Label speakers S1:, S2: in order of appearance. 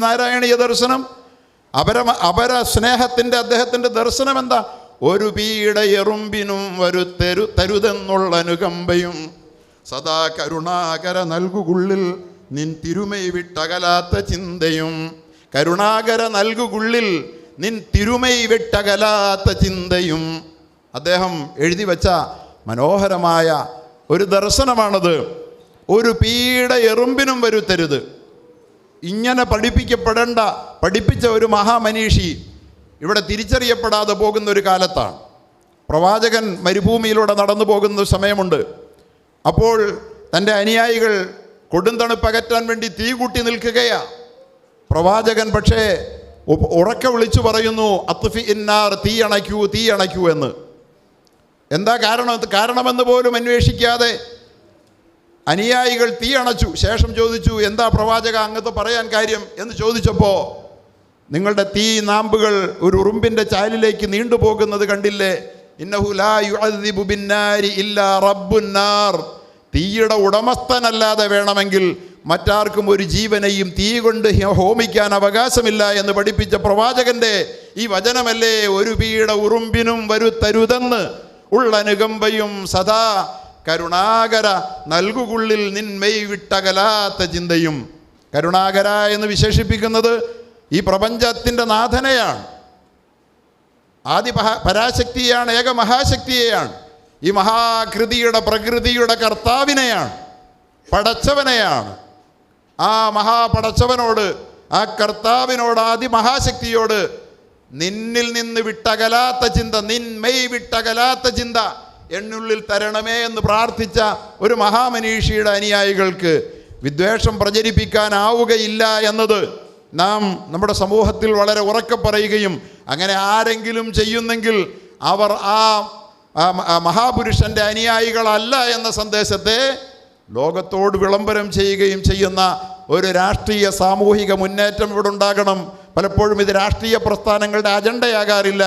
S1: നാരായണീയ ദർശനം, അപര സ്നേഹത്തിൻ്റെ അദ്ദേഹത്തിൻ്റെ ദർശനം എന്താ? ഒരു പീഡ എറുമ്പിനും തരുതെന്നുള്ള അനുകമ്പയും സദാ കരുണാകര നൽകുകുള്ളിൽ നിൻ തിരുമൈ വിട്ടകലാത്ത ചിന്തയും. കരുണാകര നൽകുകുള്ളിൽ നിൻ തിരുമൈ വിട്ടകലാത്ത ചിന്തയും. അദ്ദേഹം എഴുതി വച്ച മനോഹരമായ ഒരു ദർശനമാണത്. ഒരു പീഡ എറുമ്പിനും വരുത്തരുത്. ഇങ്ങനെ പഠിപ്പിച്ച ഒരു മഹാമനീഷി ഇവിടെ തിരിച്ചറിയപ്പെടാതെ പോകുന്ന ഒരു കാലത്താണ്. പ്രവാചകൻ മരുഭൂമിയിലൂടെ നടന്നു പോകുന്ന സമയമുണ്ട്. അപ്പോൾ തൻ്റെ അനുയായികൾ കൊടുന്തണുപ്പകറ്റാൻ വേണ്ടി തീ കൂട്ടി നിൽക്കുകയാണ്. പ്രവാചകൻ പക്ഷേ ഉറക്കെ വിളിച്ചു പറയുന്നു, അത്ഫി ഇന്നാർ, തീ അണയ്ക്കൂ, തീ അണയ്ക്കൂ എന്ന്. എന്താ കാരണമെന്ന് പോലും അന്വേഷിക്കാതെ അനുയായികൾ തീ അണച്ചു. ശേഷം ചോദിച്ചു, എന്താ പ്രവാചക അങ്ങത്തെ പറയാൻ കാര്യം എന്ന് ചോദിച്ചപ്പോൾ, നിങ്ങളുടെ തീ നാമ്പുകൾ ഒരു ഉറുമ്പിൻ്റെ ചാലിലേക്ക് നീണ്ടുപോകുന്നത് കണ്ടില്ലേ? ഇന്നഹു ലാ യുഅദ്ദിബു ബിന്നാരി ഇല്ലാ റബ്ബുന്നാർ. തീയുടെ ഉടമസ്ഥനല്ലാതെ വേണമെങ്കിൽ മറ്റാർക്കും ഒരു ജീവനെയും തീ കൊണ്ട് ഹോമിക്കാൻ അവകാശമില്ല എന്ന് പഠിപ്പിച്ച പ്രവാചകൻ്റെ ഈ വചനമല്ലേ ഒരു പീഡ ഉറുമ്പിനും വരുത്തരുതെന്ന് ഉള്ളനുകമ്പയും സദാ കരുണാകര നൽകുകുള്ളിൽ നിന്മൈ വിട്ടകലാത്ത ചിന്തയും. കരുണാകര എന്ന് വിശേഷിപ്പിക്കുന്നത് ഈ പ്രപഞ്ചത്തിൻ്റെ നാഥനെയാണ്, ആദി പരാശക്തിയാണ്, ഏക മഹാശക്തിയെയാണ്, ഈ മഹാകൃതിയുടെ പ്രകൃതിയുടെ കർത്താവിനെയാണ്, പടച്ചവനെയാണ്. ആ മഹാപടച്ചവനോട്, ആ കർത്താവിനോട്, ആദിമഹാശക്തിയോട് നിന്നിൽ നിന്ന് വിട്ടകലാത്ത ചിന്ത, നിന്മൈ വിട്ടകലാത്ത ചിന്ത എന്നുള്ളിൽ തരണമേ എന്ന് പ്രാർത്ഥിച്ച ഒരു മഹാമനീഷിയുടെ അനുയായികൾക്ക് വിദ്വേഷം പ്രചരിപ്പിക്കാനാവുകയില്ല എന്നത് നാം നമ്മുടെ സമൂഹത്തിൽ വളരെ ഉറക്കെ പറയുകയും, അങ്ങനെ ആരെങ്കിലും ചെയ്യുന്നെങ്കിൽ അവർ ആ മഹാപുരുഷൻ്റെ അനുയായികളല്ല എന്ന സന്ദേശത്തെ ലോകത്തോട് വിളംബരം ചെയ്യുകയും ചെയ്യുന്ന ഒരു രാഷ്ട്രീയ സാമൂഹിക മുന്നേറ്റം ഇവിടെ ഉണ്ടാകണം. പലപ്പോഴും ഇത് രാഷ്ട്രീയ പ്രസ്ഥാനങ്ങളുടെ അജണ്ടയാകാറില്ല.